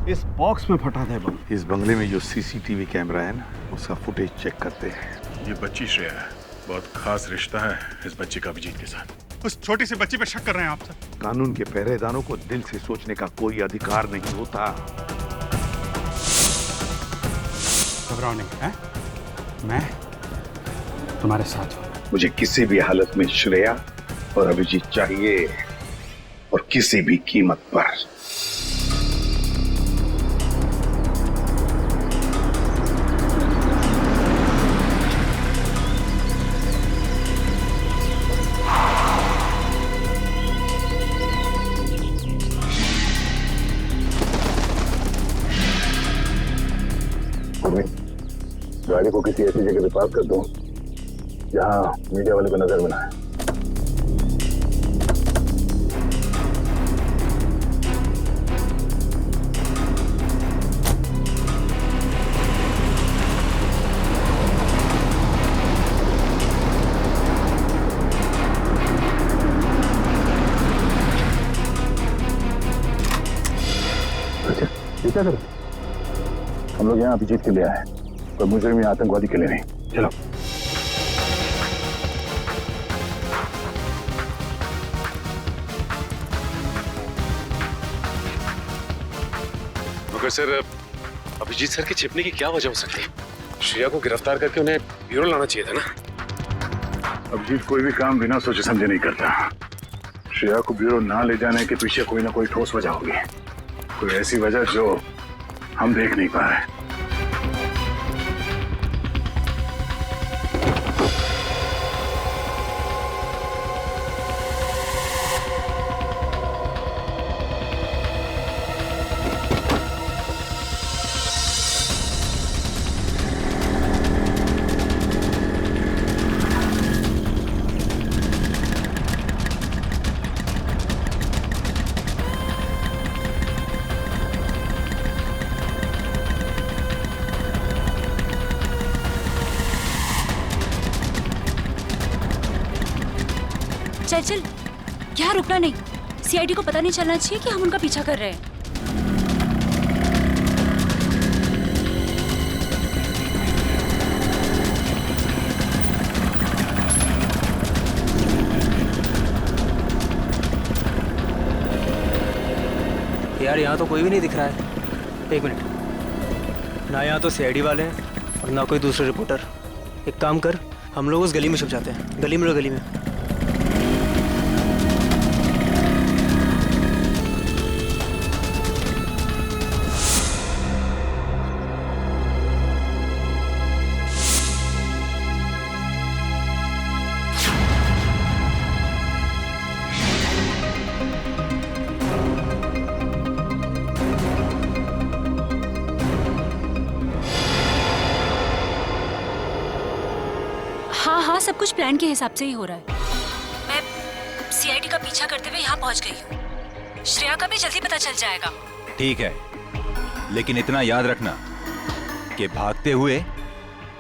इस बॉक्स में फटा था बम। इस बंगले में जो सीसीटीवी कैमरा है ना, उसका फुटेज चेक करते हैं। ये बच्ची श्रेया है, बहुत खास रिश्ता है इस बच्ची का अभिजीत के साथ। उस छोटी सी बच्ची पे शक कर रहे हैं आप सर? कानून के पहरेदारों को दिल से सोचने का कोई अधिकार नहीं होता। घबराओ नहीं है, मैं तुम्हारे साथ हूँ। मुझे किसी भी हालत में श्रेया और अभिजीत चाहिए, और किसी भी कीमत पर। गाड़ी को किसी ऐसी जगह पे पार्क कर दो जहां मीडिया वाले को नजर में ना आए। अच्छा, ये क्या करें? हम लोग यहाँ अभिजीत के लिए आए, पर मुजरिम या आतंकवादी के लिए नहीं। चलो। मगर सर, अभिजीत सर के छिपने की क्या वजह हो सकती है? श्रेया को गिरफ्तार करके उन्हें ब्यूरो लाना चाहिए था ना। अभिजीत कोई भी काम बिना सोचे समझे नहीं करता। श्रेया को ब्यूरो ना ले जाने के पीछे कोई ना कोई ठोस वजह होगी, कोई ऐसी वजह जो हम देख नहीं पा रहे। चल चल, यहाँ रुकना नहीं। सीआईडी को पता नहीं चलना चाहिए कि हम उनका पीछा कर रहे हैं। यार यहाँ तो कोई भी नहीं दिख रहा है। एक मिनट, ना यहाँ तो सीआईडी वाले हैं और ना कोई दूसरे रिपोर्टर। एक काम कर, हम लोग उस गली में छुप जाते हैं। गली में, गली में। हाँ, सब कुछ प्लान के हिसाब से ही हो रहा है। मैं सीआईडी का पीछा करते हुए यहाँ पहुँच गई हूँ। श्रेया का भी जल्दी पता चल जाएगा। ठीक है, लेकिन इतना याद रखना कि भागते हुए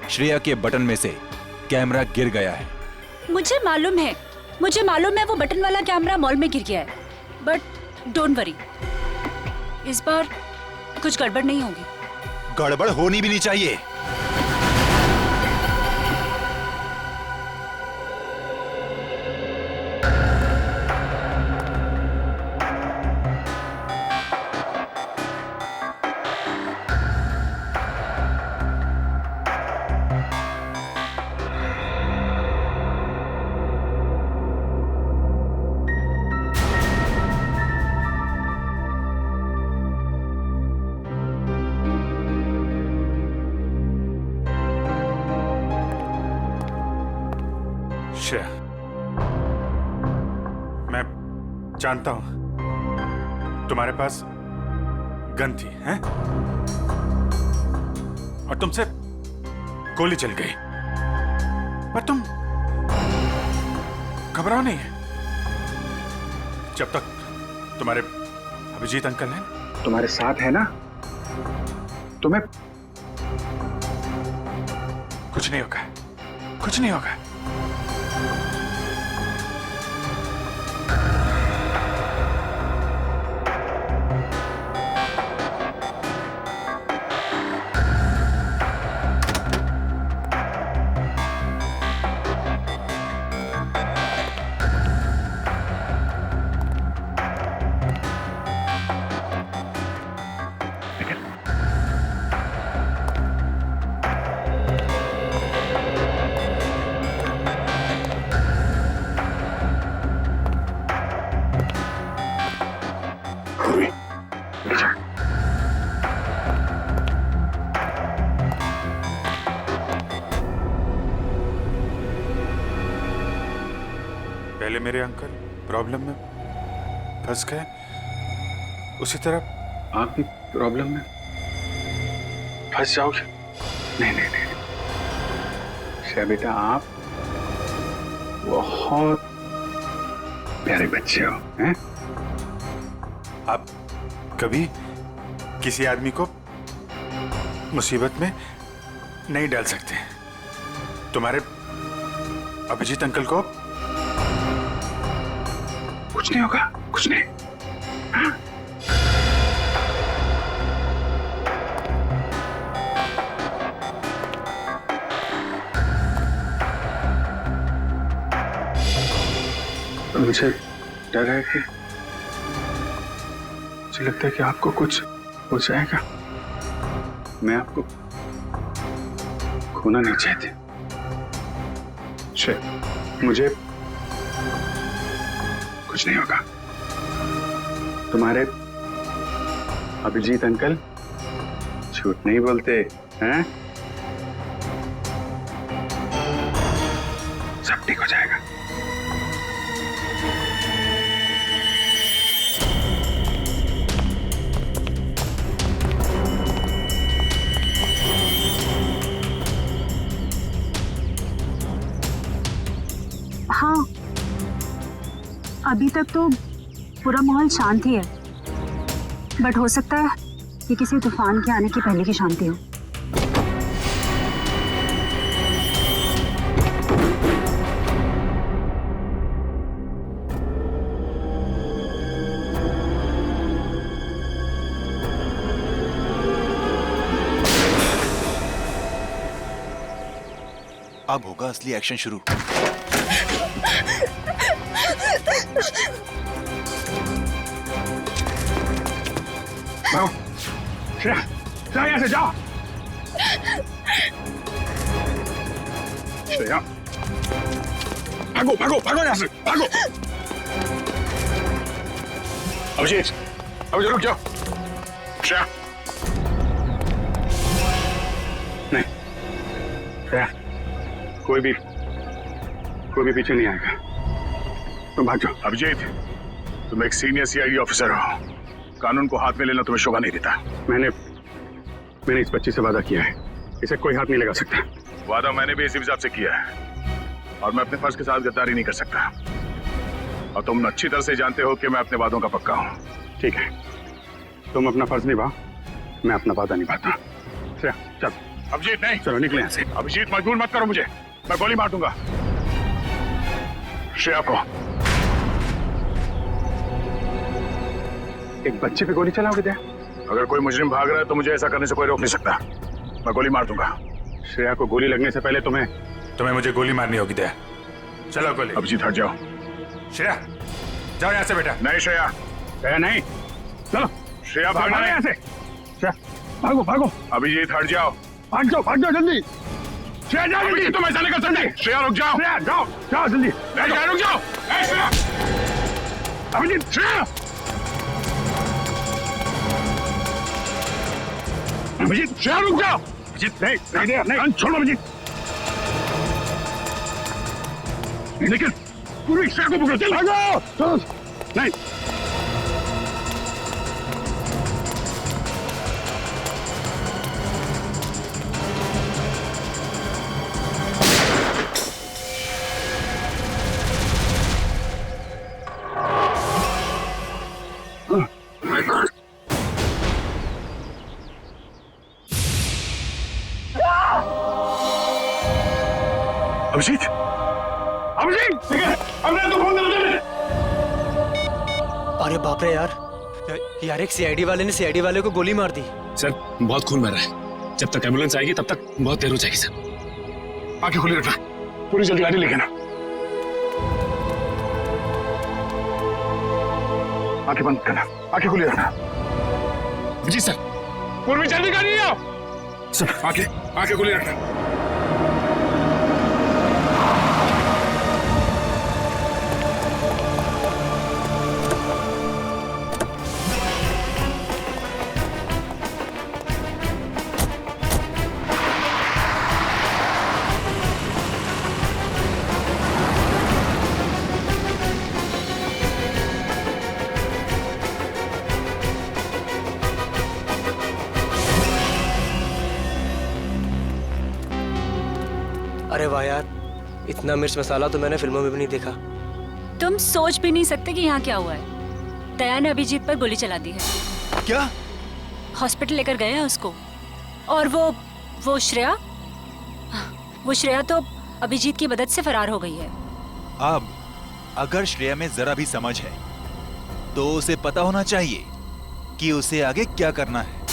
श्रेया के बटन में से कैमरा गिर गया है। मुझे मालूम है वो बटन वाला कैमरा मॉल में गिर गया है। बट डोंट वरी, इस बार कुछ गड़बड़ नहीं होगी। गड़बड़ होनी भी नहीं चाहिए। श्रेया, मैं जानता हूं तुम्हारे पास गन थी, हैं? और तुमसे गोली चल गई, पर तुम घबराओ नहीं। जब तक तुम्हारे अभिजीत अंकल हैं, तुम्हारे साथ है ना, तुम्हें कुछ नहीं होगा, कुछ नहीं होगा। लीजिए। पहले मेरे अंकल प्रॉब्लम में फंस गए, उसी तरह आप भी प्रॉब्लम में फंस जाओगे। नहीं नहीं नहीं, श्रेया बेटा आप बहुत प्यारे बच्चे हो, हैं? आप कभी किसी आदमी को मुसीबत में नहीं डाल सकते। तुम्हारे अभिजीत अंकल को कुछ नहीं होगा, कुछ नहीं। हाँ? मुझे डर है कि मुझे लगता है कि आपको कुछ हो जाएगा। मैं आपको खोना नहीं चाहती। मुझे कुछ नहीं होगा। तुम्हारे अभिजीत अंकल झूठ नहीं बोलते हैं। सब ठीक हो जाएगा। हाँ, अभी तक तो पूरा माहौल शांत ही है, बट हो सकता है कि किसी तूफान के आने की पहले की शांति हो। अब होगा असली एक्शन शुरू। भागो, श्रेया, श्रेया यहाँ से जाओ। श्रेया, भागो भागो भागो यहाँ से, भागो। अभिजीत, अभिजीत रुक जाओ। श्रेया, नहीं, श्रेया, कोई भी पीछे नहीं आएगा। तुम भाग जाओ। अभिजीत, तुम एक सीनियर सीआईडी ऑफिसर हो, कानून को हाथ में लेना तुम्हें शोभा नहीं देता। मैंने इस बच्ची से वादा किया है, इसे कोई हाथ नहीं लगा सकता। वादा मैंने भी इसी हिसाब से किया है, और मैं अपने फर्ज के साथ गद्दारी नहीं कर सकता। और तुम अच्छी तरह से जानते हो कि मैं अपने वादों का पक्का हूँ। ठीक है, तुम अपना फर्ज निभाओ, मैं अपना वादा निभाता। चल। अभिजीत नहीं, चलो निकले यहाँ से। अभिजीत मजबूर मत करो मुझे, मैं गोली मार दूंगा। श्रेया को एक बच्चे पे गोली चलाओगे क्या? अगर कोई मुजरिम भाग रहा है तो मुझे ऐसा करने से कोई रोक नहीं सकता। मैं गोली मार दूंगा। श्रेया को गोली लगने से पहले तुम्हें मुझे गोली मारनी होगी। दया, चलो गोली। अभिजीत हट जाओ। श्रेया, जाओ यहाँ से बेटा। नहीं श्रेया, श्रेया नहीं, चलो। श्रेया भागो यहाँ से। श्रेया भागो भागो। अभिजीत हट जाओ, भाग जाओ जल्दी। श्रेया जाओ जल्दी। तुम ऐसा नहीं कर सकते। श्रेया रुक जाओ। श्रेया जाओ जल्दी। रुक जाओ। श्रेया, अभिजीत, श्रेया, अभिजीत, श्रेया रुक जाओ। अभिजीत नहीं, छोड़ो अभिजीत। लेकिन पूरी श्रेया को पकड़ो। चल भागो। नहीं, अभिजीत, हमने तो फोन कर। अरे बाप रे यार, एक सीआईडी वाले ने सीआईडी वाले को गोली मार दी। सर बहुत खून बह रहा है, जब तक एम्बुलेंस आएगी तब तक बहुत देर हो जाएगी सर। आंखें खुली रखना, पूरी जल्दी गाड़ी लेके ना। आंखें बंद करना, आंखें खुली रखना। जी सर। पूर्वी जल्दी गाड़ी आओ। सर आंखें खुली रखना। अरे वाह यार, इतना मिर्च मसाला तो मैंने फिल्मों में भी नहीं देखा। तुम सोच भी नहीं सकते कि यहाँ क्या हुआ है। दया ने अभिजीत पर गोली चला दी है। क्या? हॉस्पिटल लेकर गए हैं उसको। और वो श्रेया तो अभिजीत की मदद से फरार हो गई है। अब अगर श्रेया में जरा भी समझ है तो उसे पता होना चाहिए कि उसे आगे क्या करना है।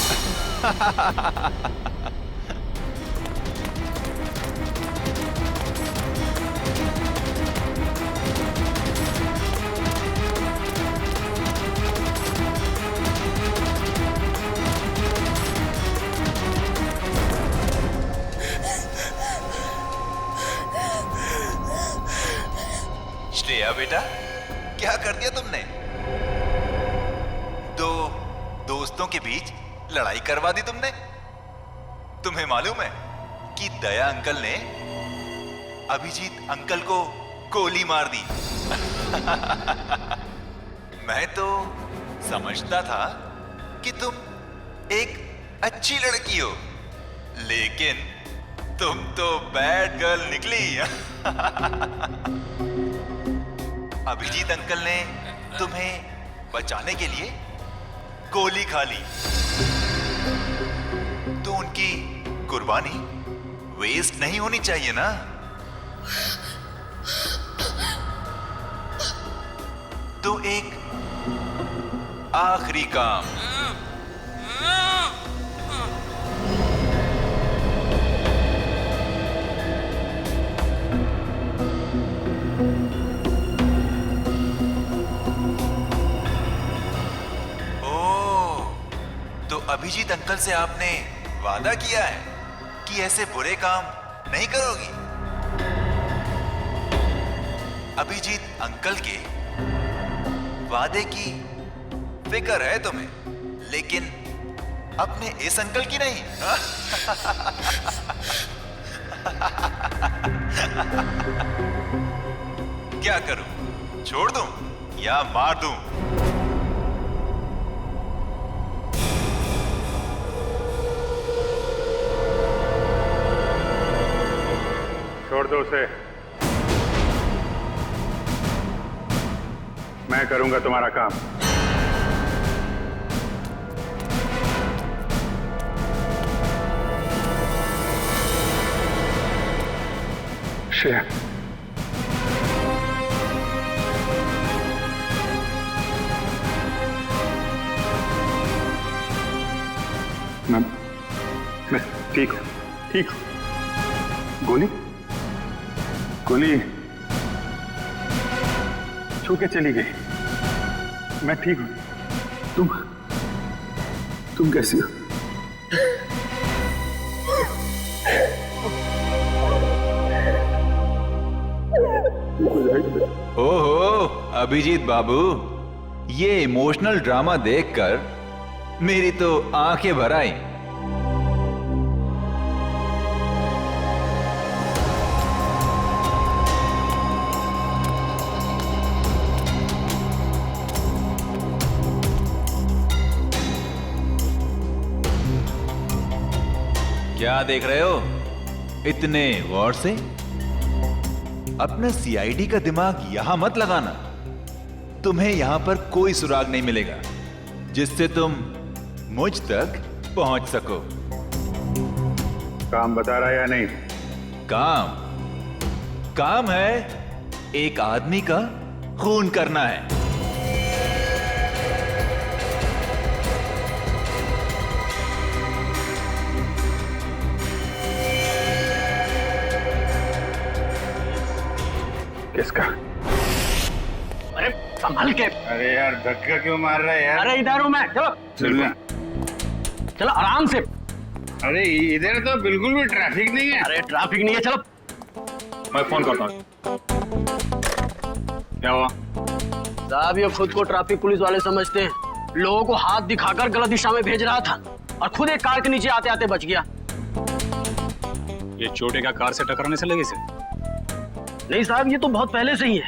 श्रेया बेटा, क्या कर दिया तुमने? दो दोस्तों के बीच लड़ाई करवा दी तुमने। तुम्हें मालूम है कि दया अंकल ने अभिजीत अंकल को गोली मार दी। मैं तो समझता था कि तुम एक अच्छी लड़की हो, लेकिन तुम तो बैड गर्ल निकली। अभिजीत अंकल ने तुम्हें बचाने के लिए गोली खा ली, तो उनकी कुर्बानी वेस्ट नहीं होनी चाहिए ना। तो एक आखिरी काम। अभिजीत अंकल से आपने वादा किया है कि ऐसे बुरे काम नहीं करोगी। अभिजीत अंकल के वादे की फिक्र है तुम्हें, लेकिन अपने इस अंकल की नहीं। क्या करूं? छोड़ दूं या मार दूं? छोड़ दो उसे, मैं करूंगा तुम्हारा काम। श्रेया, मैं ठीक हूं, ठीक हूं। गोली छू के चली गई। मैं ठीक हूं। तुम कैसी हो? ओहो अभिजीत बाबू, ये इमोशनल ड्रामा देखकर मेरी तो आंखें भर आई। क्या देख रहे हो इतने गौर से? अपना सीआईडी का दिमाग यहां मत लगाना। तुम्हें यहां पर कोई सुराग नहीं मिलेगा जिससे तुम मुझ तक पहुंच सको। काम बता रहा है या नहीं? काम है एक आदमी का खून करना है। किसका? अरे संभल के। अरे यार धक्का क्यों मार रहा है यार? अरे इधर हूं मैं, चलो चलो आराम से। अरे इधर तो बिल्कुल भी ट्रैफिक नहीं है। अरे ट्रैफिक नहीं है, चलो मैं फोन करता हूँ। क्या हुआ? साहब ये खुद को ट्रैफिक पुलिस वाले समझते हैं, लोगों को हाथ दिखाकर गलत दिशा में भेज रहा था और खुद एक कार के नीचे आते आते बच गया। ये चोटे का कार से टकराने से लगी से? नहीं साहब, ये तो बहुत पहले से ही है।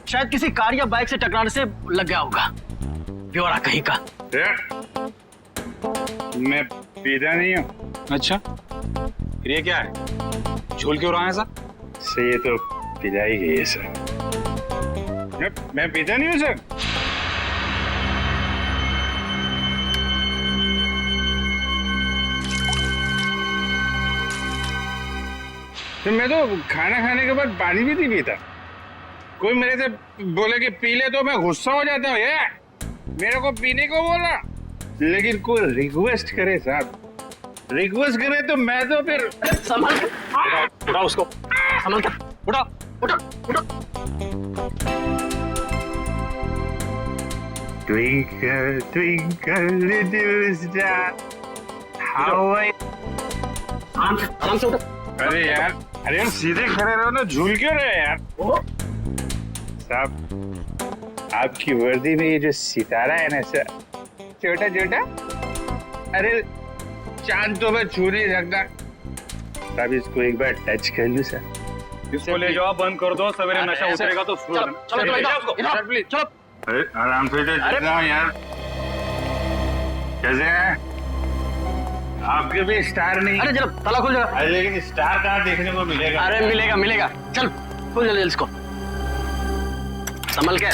शायद किसी कार या बाइक से टकराने से लग गया होगा। ब्यौरा कहीं का। मैं पीता नहीं हूँ। अच्छा, फिर ये क्या है? झूल क्यों रहा है सर? से ये तो पिला ही गई है सर। मैं पीता नहीं हूँ सर। तो मैं तो खाना खाने के बाद पानी भी नहीं पीता। कोई मेरे से बोले कि पी ले तो मैं गुस्सा हो जाता हूँ। ये मेरे को पीने को बोला, लेकिन कोई रिक्वेस्ट करे साहब, रिक्वेस्ट करे तो मैं तो फिर संभाल के उठा उसको, संभाल के उठा उठा उठा। Twinkle, twinkle, little star, how I... आराम से उठा। अरे यार सीधे खड़े रहो ना, झूल क्यों रहे यार? साहब, आपकी वर्दी में ये जो सितारा है ना सर, छोटा छोटा, अरे चांद तो मैं छू नहीं सकता। साहब इसको एक बार टच कर लूं सर। इसको ले जाओ, बंद कर दो, सवेरे नशा उतरेगा तो चलो चलो सर प्लीज चलो। अरे आराम से चल रहा हूँ यार। कैसे हैं? आपके भी स्टार नहीं। अरे जरा ताला खोल जरा। अरे लेकिन स्टार कहाँ देखने को मिलेगा? अरे मिलेगा मिलेगा, चल खोल जल्दी इसको, संभल के।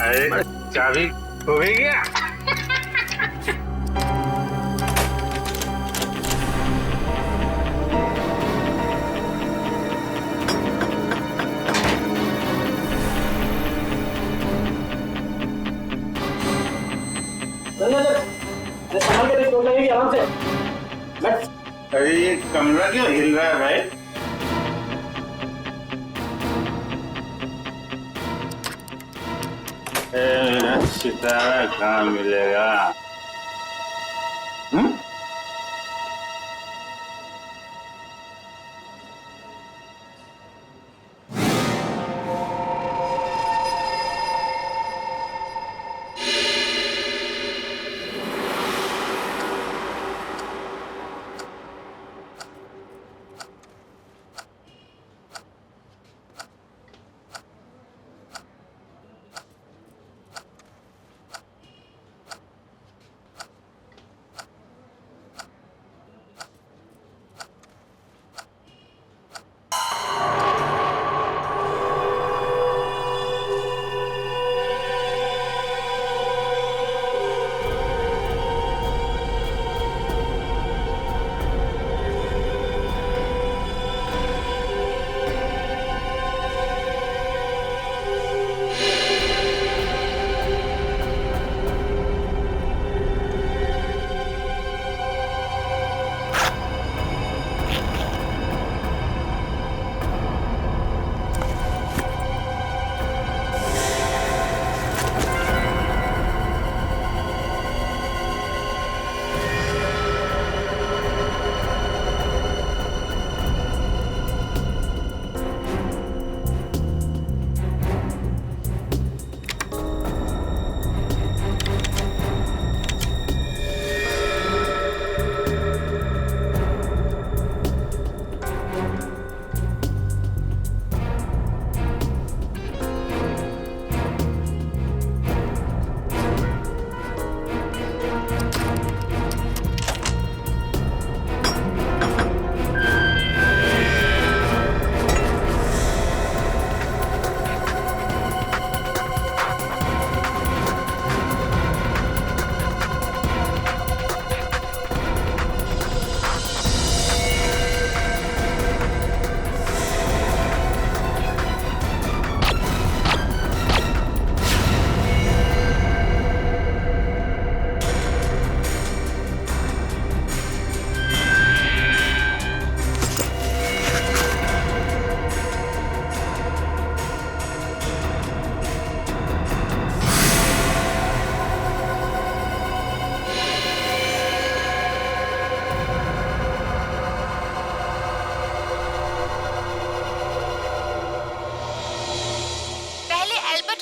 अरे चाबी हो गई क्या? संभल के चोट लगेगी, आराम से बैठ। अरे ये कमरा क्यों हिल रहा है भाई? सितारा कहाँ मिलेगा?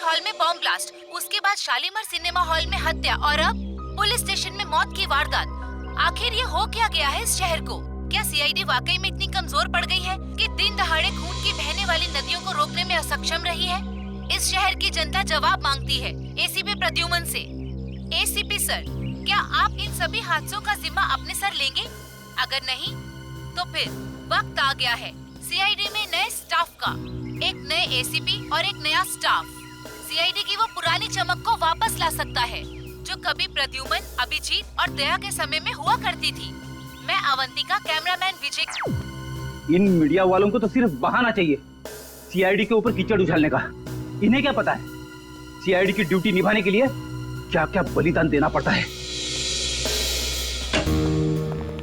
हॉल में बॉम्ब ब्लास्ट, उसके बाद शालीमार सिनेमा हॉल में हत्या और अब पुलिस स्टेशन में मौत की वारदात। आखिर ये हो क्या गया है इस शहर को? क्या सीआईडी वाकई में इतनी कमजोर पड़ गई है कि दिन दहाड़े खून की बहने वाली नदियों को रोकने में असक्षम रही है? इस शहर की जनता जवाब मांगती है एसीपी प्रद्युमन से। एसीपी सर, क्या आप इन सभी हादसों का जिम्मा अपने सर लेंगे? अगर नहीं तो फिर वक्त आ गया है सीआईडी में नए स्टाफ का, एक नए एसीपी और एक नया स्टाफ। सीआईडी की वो पुरानी चमक को वापस ला सकता है जो कभी प्रद्युमन, अभिजीत और दया के समय में हुआ करती थी। मैं अवंतिका, कैमरामैन विजय। इन मीडिया वालों को तो सिर्फ बहाना चाहिए सीआईडी के ऊपर कीचड़ उछालने का। इन्हें क्या पता है सीआईडी की ड्यूटी निभाने के लिए क्या क्या बलिदान देना पड़ता है।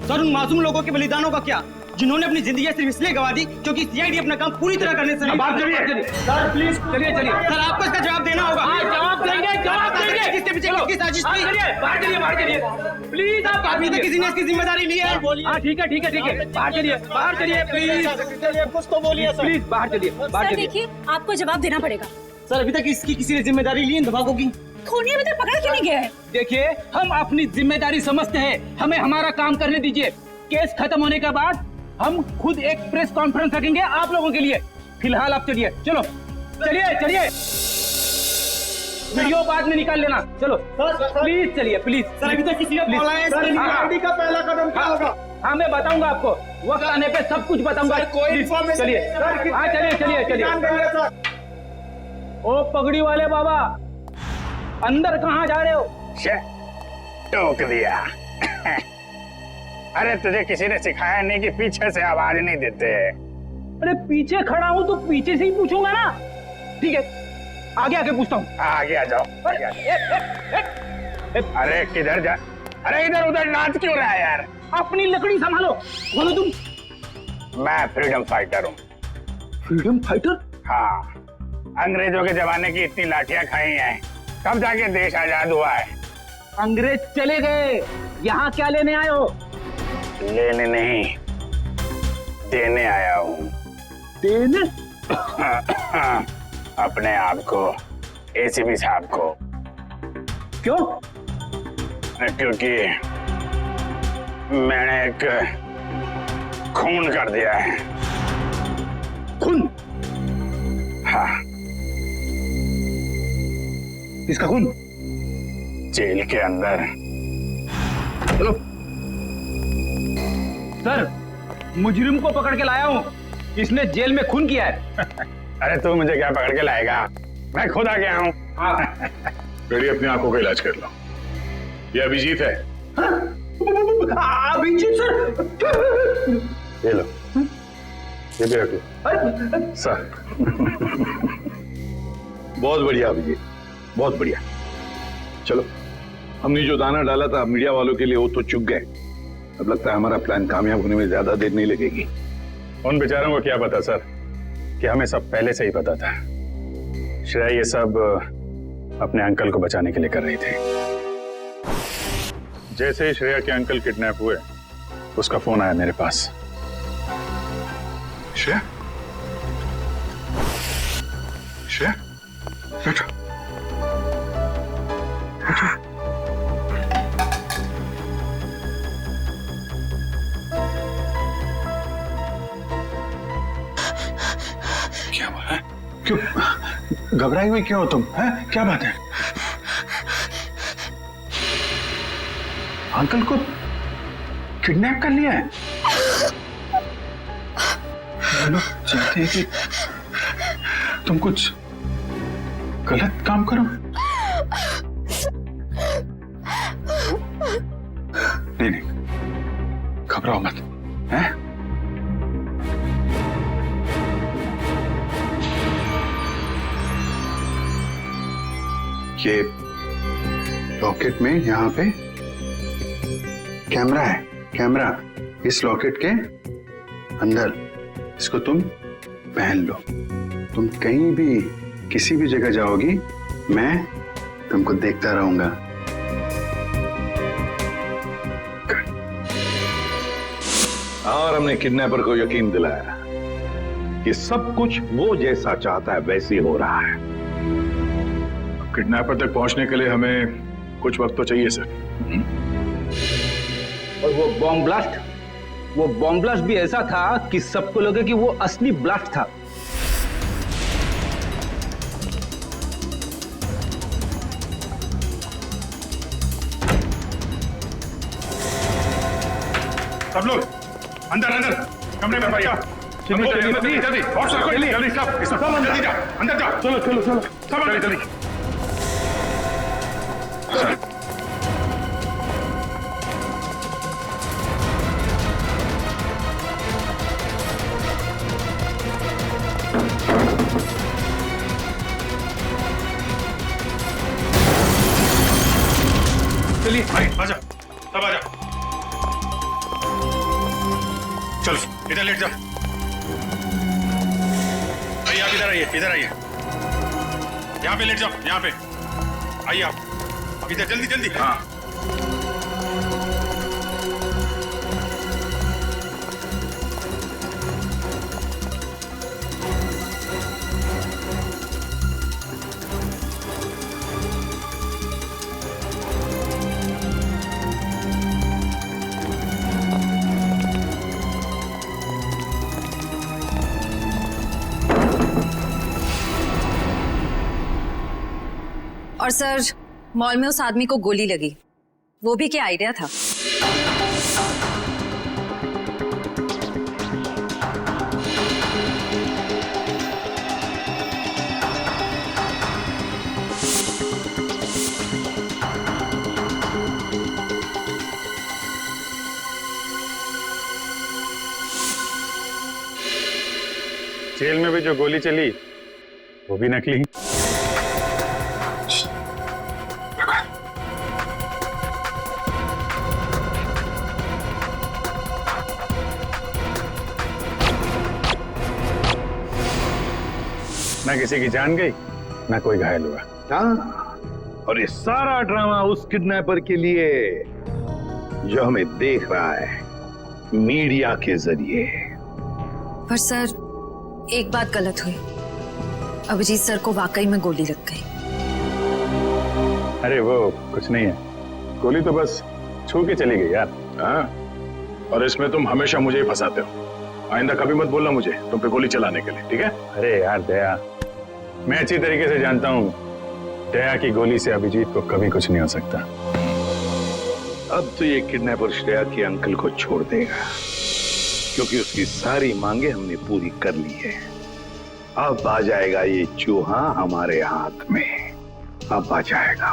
सर, उन मासूम लोगों के बलिदानों का क्या, जिन्होंने अपनी जिंदगी सिर्फ इसलिए गवा दी क्योंकि सीआईडी अपना काम पूरी तरह करने से बात करिए। सर प्लीज चलिए सर, आपको इसका जवाब देना होगा। जवाब देंगे किसके पीछे किसकी साजिश थी। बाहर चलिए प्लीज। आप अभी तक किसी ने इसकी जिम्मेदारी ली है? हाँ ठीक है बाहर चलिए प्लीज। कुछ तो बोलिए सर, प्लीज बाहर चलिए। देखिए, आपको जवाब देना पड़ेगा। सर, अभी तक इसकी किसी ने जिम्मेदारी ली इन धमाकों की? खूनी अभी तक पकड़ा क्यों नहीं गया है? देखिए, हम अपनी जिम्मेदारी समझते हैं, हमें हमारा काम करने दीजिए। केस खत्म होने के बाद हम खुद एक प्रेस कॉन्फ्रेंस रखेंगे आप लोगों के लिए। फिलहाल आप चलिए, चलिए वीडियो बाद में निकाल लेना। चलो प्लीज चलिए, प्लीज। सर, अभी तक किसी ने बोला है सीआईडी का पहला कदम क्या होगा? हाँ, मैं बताऊंगा आपको, वक्त आने पे सब कुछ बताऊंगा। चलिए, चलिए। ओ पगड़ी वाले बाबा, अंदर कहाँ जा रहे हो? टोक दिया। अरे तुझे किसी ने सिखाया नहीं कि पीछे से आवाज नहीं देते? अरे पीछे खड़ा हूँ तो पीछे से ही पूछूंगा ना। ठीक है, आगे पूछता हूँ। आगे आ जाओ। अरे किधर जा? अरे इधर उधर नाच क्यों रहा है यार? अपनी लकड़ी संभालो। बोलो तुम। मैं फ्रीडम फाइटर हूँ। Freedom fighter? हाँ, अंग्रेजों के जमाने की इतनी लाठियां खाई हैं, कब जाके देश आजाद हुआ है। अंग्रेज चले गए, यहाँ क्या लेने आए हो? लेने नहीं, देने आया हूँ। देने? अपने आप को, एसीपी साहब को। क्यों? क्योंकि मैंने एक खून कर दिया है। खून? हाँ। किसका खून? जेल के अंदर। चलो सर, मुजरिम को पकड़ के लाया हूँ, इसने जेल में खून किया है। अरे तू मुझे क्या पकड़ के लाएगा, मैं खुद आ गया हूँ। बेटी, अपनी आंखों का इलाज कर लो। ये अभिजीत है। अभिजीत सर? ये लो, ये भी रख लो। सर बहुत बढ़िया अभिजीत, बहुत बढ़िया। चलो, हमने जो दाना डाला था मीडिया वालों के लिए वो तो चुग गए। अब लगता है हमारा प्लान कामयाब होने में ज्यादा देर नहीं लगेगी। उन बेचारों को क्या पता सर कि हमें सब पहले से ही पता था। श्रेया ये सब अपने अंकल को बचाने के लिए कर रही थी। जैसे ही श्रेया के अंकल किडनैप हुए, उसका फोन आया मेरे पास। श्रेया, श्रेया, बैठो। क्या हुआ है? क्यों घबराई हुई क्यों हो तुम? हैं? क्या बात है? अंकल को किडनैप कर लिया है? लोग चाहते हैं कि तुम कुछ गलत काम करो। नहीं, घबराओ मत। हैं? ये लॉकेट में यहाँ पे कैमरा है। कैमरा इस लॉकेट के अंदर, इसको तुम पहन लो। तुम कहीं भी किसी भी जगह जाओगी, मैं तुमको देखता रहूंगा। और हमने किडनैपर को यकीन दिलाया कि सब कुछ वो जैसा चाहता है वैसे ही हो रहा है। किडनैपर तक पहुंचने के लिए हमें कुछ वक्त तो चाहिए सर। और वो बॉम्ब ब्लास्ट भी ऐसा था कि सबको लगे कि वो असली ब्लास्ट था। सब लोग अंदर अंदर कमरे में भैया जल्दी जल्दी और सब जल्दी सब जल्दी जा अंदर जा चलो चलो चलो सब जल्दी जल्दी चलिए भाई आजा सब आजा चलो इधर लेट जाओ भाई आप इधर आइए यहाँ पे लेट जाओ यहाँ पे आइए आप अब इधर जल्दी जल्दी हाँ और सर मॉल में उस आदमी को गोली लगी, वो भी क्या आइडिया था? जेल में भी जो गोली चली वो भी नकली। ना किसी की जान गई ना कोई घायल हुआ। हाँ, और ये सारा ड्रामा उस किडनैपर के लिए जो हमें देख रहा है मीडिया के जरिए। पर सर एक बात गलत हुई, अभिजीत सर को वाकई में गोली लग गई। अरे वो कुछ नहीं है, गोली तो बस छू के चली गई यार। हाँ, और इसमें तुम हमेशा मुझे ही फंसाते हो। आइंदा कभी मत बोलना मुझे तुम पे गोली चलाने के लिए, ठीक है? अरे यार दया, मैं अच्छी तरीके से जानता हूँ दया की गोली से अभिजीत को कभी कुछ नहीं हो सकता। अब तो ये किडनैपर श्रेया के अंकल को छोड़ देगा, क्योंकि उसकी सारी मांगे हमने पूरी कर ली है। अब आ जाएगा ये चूहा हमारे हाथ में, अब आ जाएगा।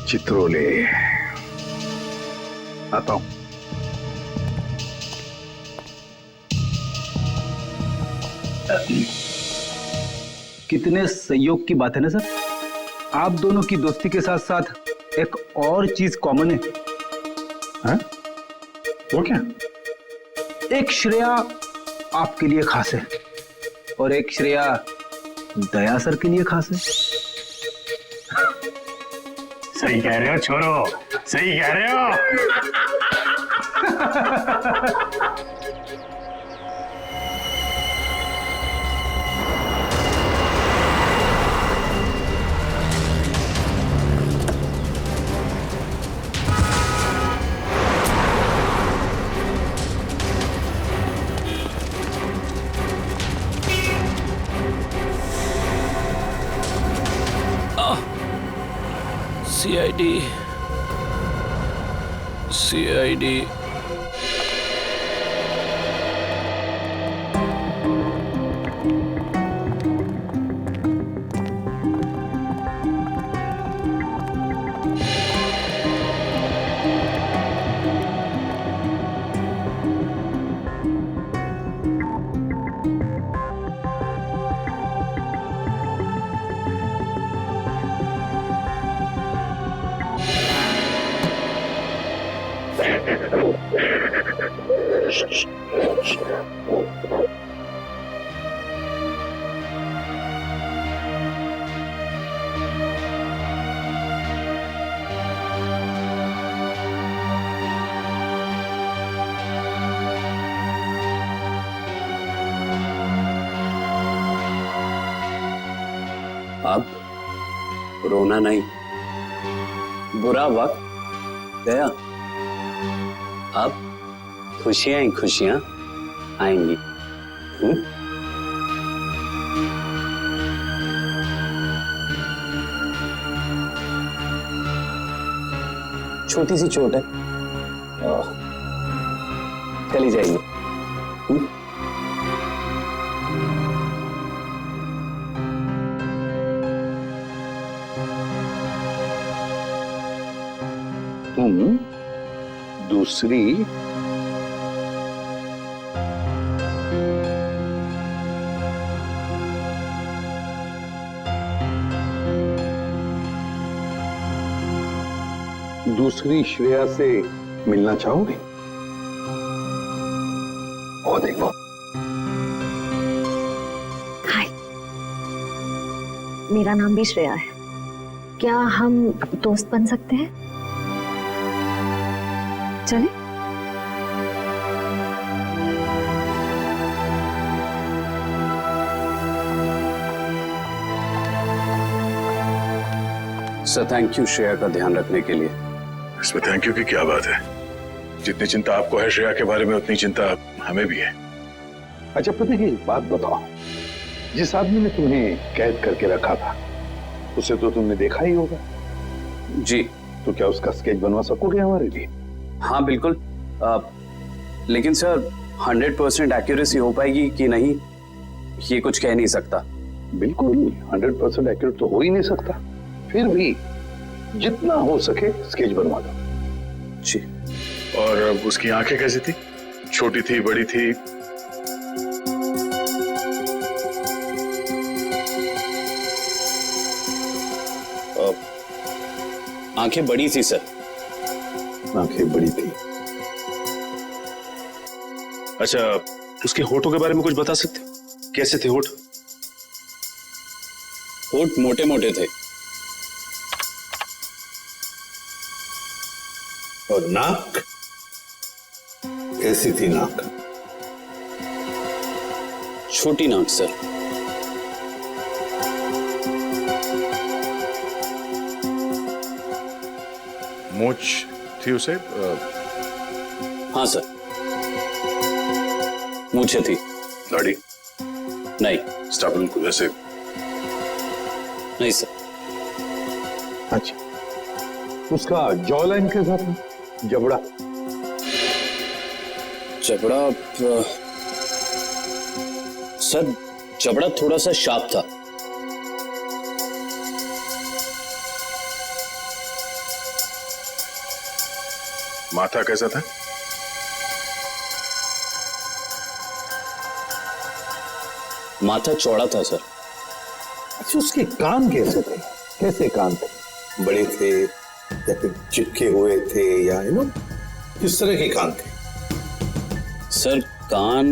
चित्रोले आता हूं। कितने संयोग की बात है ना सर, आप दोनों की दोस्ती के साथ साथ एक और चीज कॉमन है। हाँ? वो क्या? एक श्रेया आपके लिए खास है और एक श्रेया दया सर के लिए खास है। सही कह रहे हो छोरो, सही कह रहे हो। सीआईडी अब रोना नहीं, बुरा वक्त गया, अब खुशियां ही खुशियां आएंगी। छोटी सी चोट है, चली जाएगी। तुम दूसरी दूसरी श्रेया से मिलना चाहोगे? और देखो, हाय, मेरा नाम भी श्रेया है। क्या हम दोस्त बन सकते हैं? चलें? सर थैंक यू श्रेया का ध्यान रखने के लिए। इसमें थैंक यू की क्या बात है? जितनी चिंता आपको है श्रेया के बारे में, उतनी चिंता हमें भी है। अच्छा पति की बात बताओ, जिस आदमी ने तुम्हें कैद करके रखा था उसे तो तुमने देखा ही होगा। जी। तो क्या उसका स्केच बनवा सकोगे हमारे लिए? हाँ बिल्कुल, लेकिन सर 100% एक्यूरेसी हो पाएगी कि नहीं, ये कुछ कह नहीं सकता। बिल्कुल 100% एक्यूरेट तो हो ही नहीं सकता, फिर भी जितना हो सके स्केच बनवा दो। जी। और उसकी आंखें कैसी थी? छोटी थी, बड़ी थी? आंखें बड़ी थी सर। आंखें बड़ी थी। अच्छा, उसके होठों के बारे में कुछ बता सकते? कैसे थे होठ? होठ मोटे मोटे थे। और नाक कैसी थी? नाक छोटी नाक सर। मूंछ थी उसे? हाँ सर, मूंछें थी। दाढ़ी? नहीं। स्टाबल को जैसे? नहीं सर। अच्छा, उसका जॉ लाइन कैसा था? जबड़ा? जबड़ा सर, जबड़ा थोड़ा सा शार्प था। माथा कैसा था? माथा चौड़ा था सर। अच्छा, उसके कान कैसे थे? कैसे कान थे? बड़े थे या फिर चिपके हुए थे, या किस तरह के कान थे? सर कान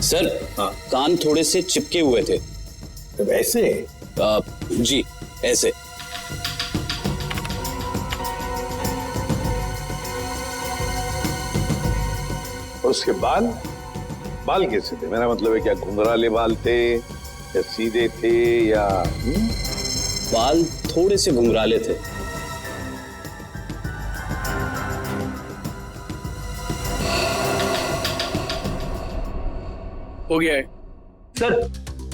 सर हाँ। कान थोड़े से चिपके हुए थे। वैसे? जी ऐसे। और उसके बाल? बाल कैसे थे? मेरा मतलब है, क्या घुंघराले बाल थे या सीधे थे, या बाल थोड़े से घुंघराले थे। हो गया है सर।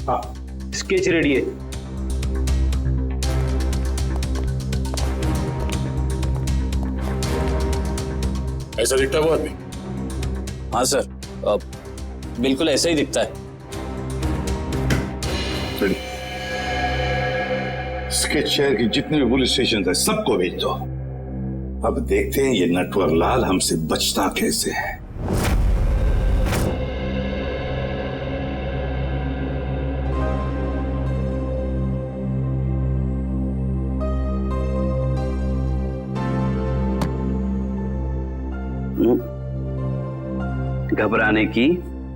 हाँ, स्केच रेडी है। ऐसा दिखता है वो आदमी? हाँ सर, बिल्कुल ऐसा ही दिखता है। स्केच शहर की जितने भी पुलिस स्टेशन है सबको भेज दो। अब देखते हैं ये नटवर लाल हमसे बचता कैसे है। घबराने की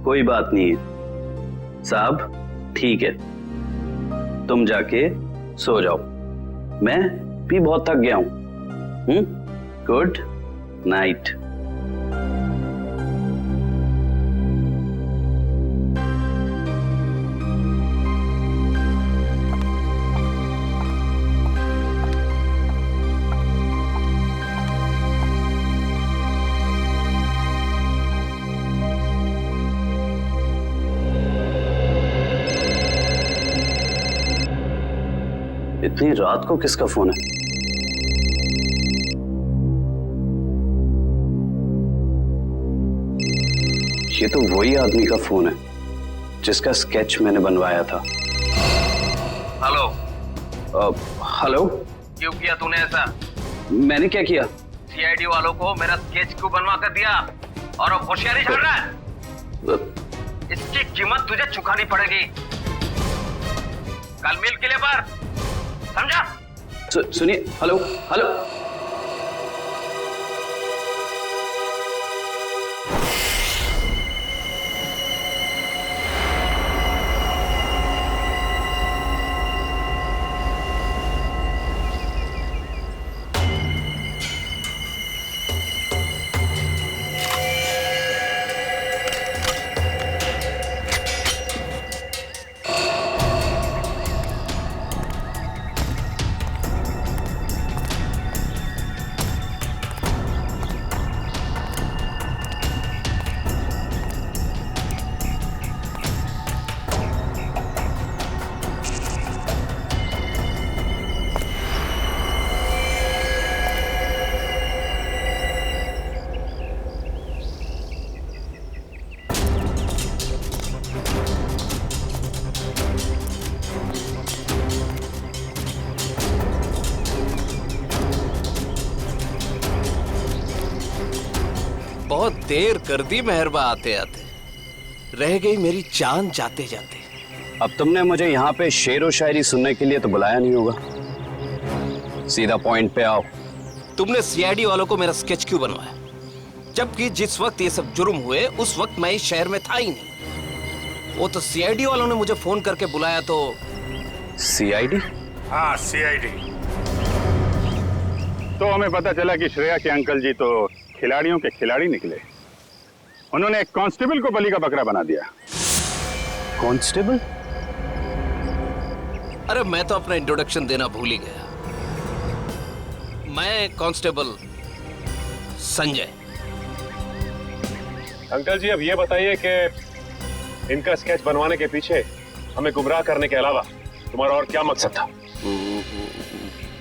कोई बात नहीं है साहब, ठीक है, तुम जाके सो जाओ, मैं भी बहुत थक गया हूं। Good night. इतनी रात को किसका फोन है? ये तो वही आदमी का फोन है जिसका स्केच मैंने बनवाया था। हेलो। हेलो। क्यों किया तूने ऐसा? मैंने क्या किया? सीआईडी वालों को मेरा स्केच क्यों बनवा कर दिया? और अब होशियारी चल रहा है? इसकी कीमत तुझे चुकानी पड़ेगी। कल मिल किले पर, समझा? सुनिए। Hello hello. बहुत देर कर दी मेहरबा आते आते, रह गई मेरी जान जाते जाते। अब तुमने मुझे यहाँ पे शेर व शायरी सुनने के लिए तो बुलाया नहीं होगा। सीधा पॉइंट पे आओ। तुमने सीआईडी वालों को मेरा स्केच क्यों बनवाया? जबकि जिस वक्त ये सब जुर्म हुए उस वक्त मैं इस शहर में था ही नहीं। वो तो सीआईडी वालों ने मुझे फोन करके बुलाया तो। सीआईडी? हाँ, सीआईडी। तो हमें पता चला कि श्रेया के अंकल जी तो खिलाड़ियों के खिलाड़ी निकले। उन्होंने एक कांस्टेबल को बलि का बकरा बना दिया। कांस्टेबल? अरे मैं तो अपना इंट्रोडक्शन देना भूल ही गया। मैं कांस्टेबल संजय। अंकल जी अब ये बताइए कि इनका स्केच बनवाने के पीछे हमें गुमराह करने के अलावा तुम्हारा और क्या मकसद था?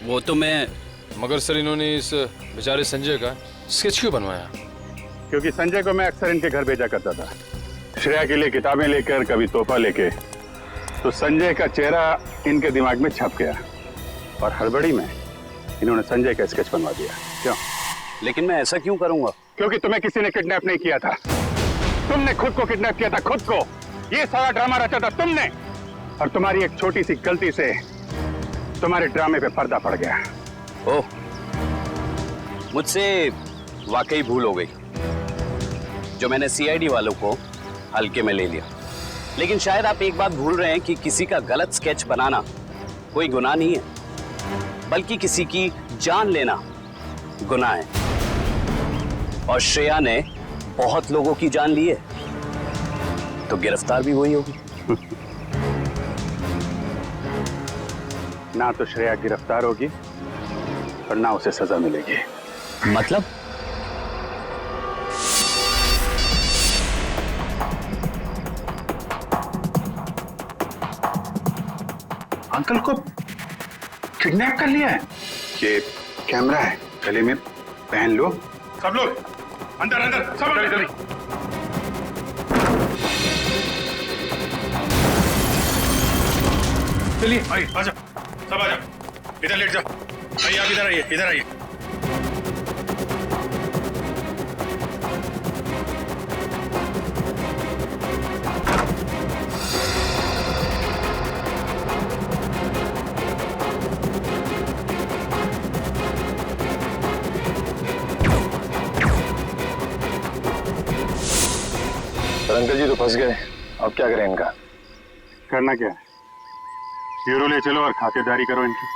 वो तो मैं, मगर सर इन्होंने इस बेचारे संजय का स्केच क्यों बनवाया? क्योंकि संजय को मैं अक्सर इनके घर भेजा करता था, श्रेया के लिए किताबें लेकर, कभी तोहफा लेके। तो संजय का चेहरा इनके दिमाग में छप गया और हड़बड़ी में इन्होंने संजय का स्केच बनवा दिया। क्यों? लेकिन मैं ऐसा क्यों करूंगा? क्योंकि तुम्हें किसी ने किडनैप नहीं किया था, तुमने खुद को किडनैप किया था, खुद को। ये सारा ड्रामा रचा था तुमने, और तुम्हारी एक छोटी सी गलती से तुम्हारे ड्रामे पे पर्दा पड़ गया। ओह, मुझसे वाकई भूल हो गई जो मैंने सीआईडी वालों को हल्के में ले लिया। लेकिन शायद आप एक बात भूल रहे हैं कि किसी का गलत स्केच बनाना कोई गुनाह नहीं है, बल्कि किसी की जान लेना गुनाह है। और श्रेया ने बहुत लोगों की जान ली है, तो गिरफ्तार भी वही होगी। ना तो श्रेया गिरफ्तार होगी और ना उसे सजा मिलेगी। मतलब? अंकल को किडनैप कर लिया है। ये कैमरा है, गले में पहन लो। सब लोग अंदर अंदर, सब लोग जल्दी। चलिए भाई, आ जाओ, सब आ जाओ, इधर लेट जाओ। आइए, आप इधर आइए, इधर आइए। अंकल जी तो फंस गए, अब क्या करें इनका? करना क्या है? यूरो ले चलो और खातेदारी करो इनकी।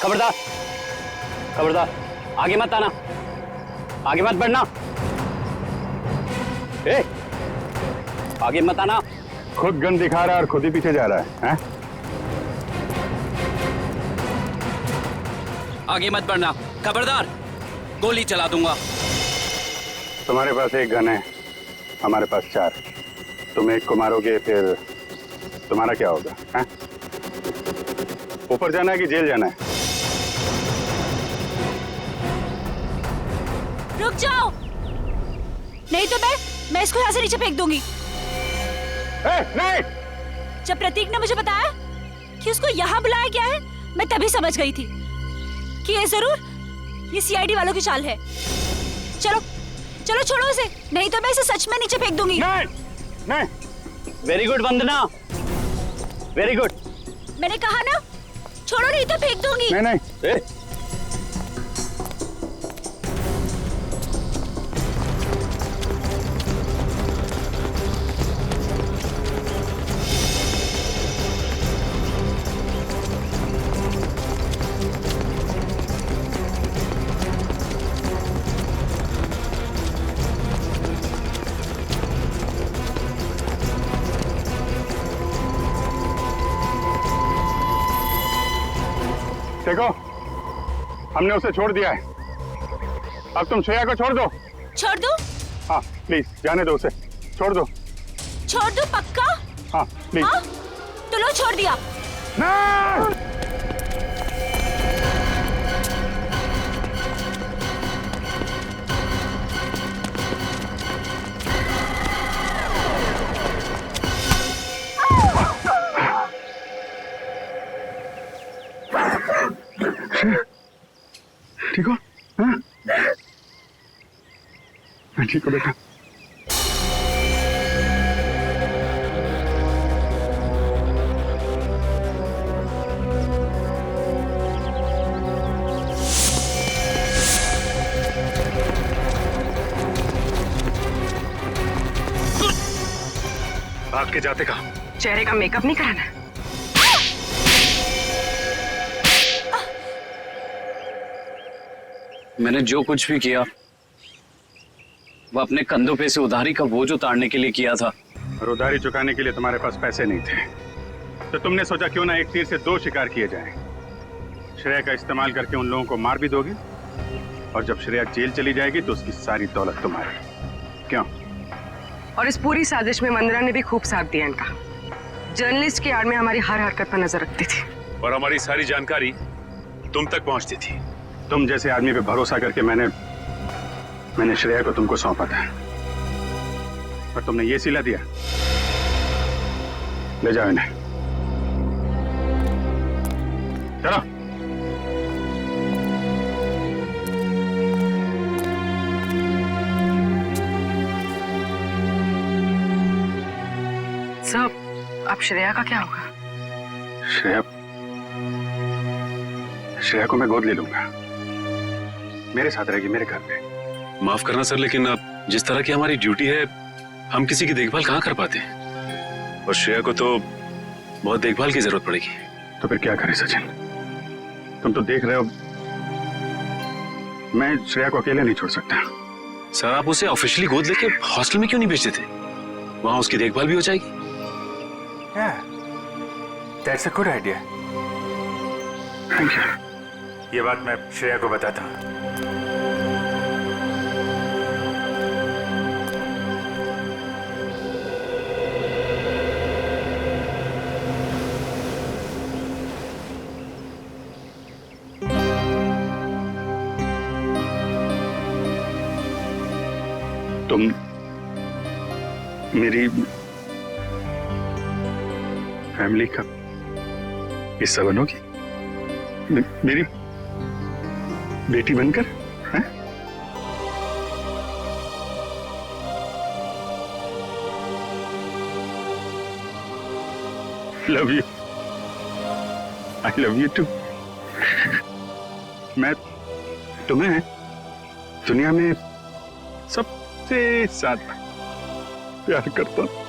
खबरदार, खबरदार, आगे मत आना, आगे मत बढ़ना। ए, आगे मत आना। खुद गन दिखा रहा है और खुद ही पीछे जा रहा है, हैं? आगे मत बढ़ना, खबरदार, गोली चला दूंगा। तुम्हारे पास एक गन है, हमारे पास 4। तुम एक को मारोगे, फिर तुम्हारा क्या होगा? हैं? ऊपर जाना है कि जेल जाना है? रुक जाओ, नहीं तो मैं इसको यहाँ से नीचे फेंक दूंगी। नहीं। जब प्रतीक ने मुझे बताया कि उसको यहाँ बुलाया गया है, मैं तभी समझ गई थी कि ये जरूर ये सीआईडी वालों की चाल है। चलो चलो छोड़ो उसे, नहीं तो मैं इसे सच में नीचे फेंक दूंगी। नहीं। वेरी गुड वंदना, वेरी गुड। मैंने कहा ना, छोड़ो नहीं तो फेंक दूंगी। नहीं। देखो, हमने उसे छोड़ दिया है, अब तुम श्रेया को छोड़ दो। छोड़ दो? हाँ प्लीज, जाने दो उसे, छोड़ दो। छोड़ दो पक्का? हाँ प्लीज। हाँ? तो लो, छोड़ दिया। नहीं! ठीक हो? हाँ? मैं ठीक हूँ बेटा। भाग के जाते कहाँ? चेहरे का मेकअप नहीं कराना? मैंने जो कुछ भी किया वो अपने कंधों पे से उधारी का बोझ उतारने के लिए किया था। और उधारी चुकाने के लिए तुम्हारे पास पैसे नहीं थे, तो तुमने सोचा क्यों ना एक तीर से दो शिकार किए जाएं। श्रेया का इस्तेमाल करके उन लोगों को मार भी दोगे, और जब श्रेया जेल चली जाएगी तो उसकी सारी दौलत तुम्हारी। क्यों? और इस पूरी साजिश में वंदना ने भी खूब साथ दिया इनका। जर्नलिस्ट की आड़ में हमारी हर हरकत पर नजर रखती थी और हमारी सारी जानकारी तुम तक पहुंचती थी। तुम जैसे आदमी पे भरोसा करके मैंने श्रेया को तुमको सौंपा था, और तुमने ये सिला दिया। ले जाओ इन्हें, चलो। सब अब श्रेया का क्या होगा? श्रेया को मैं गोद ले लूंगा, मेरे साथ रहेगी मेरे घर पे। माफ करना सर, लेकिन अब जिस तरह की हमारी ड्यूटी है, हम किसी की देखभाल कहाँ कर पाते हैं, और श्रेया को तो बहुत देखभाल की जरूरत पड़ेगी। तो फिर क्या करें सचिन? तुम तो देख रहे हो, मैं श्रेया को अकेले नहीं छोड़ सकता। सर, आप उसे ऑफिशियली गोद लेके हॉस्टल में क्यों नहीं भेजते थे? वहां उसकी देखभाल भी हो जाएगी। That's a good idea. Thank you. ये बात मैं श्रेया को बताता हूँ। तुम मेरी फैमिली का हिस्सा बनोगी, मेरी बेटी बनकर, हैं? Love you, I love you too. मैं तुम्हें दुनिया में सबसे ज्यादा प्यार करता हूं।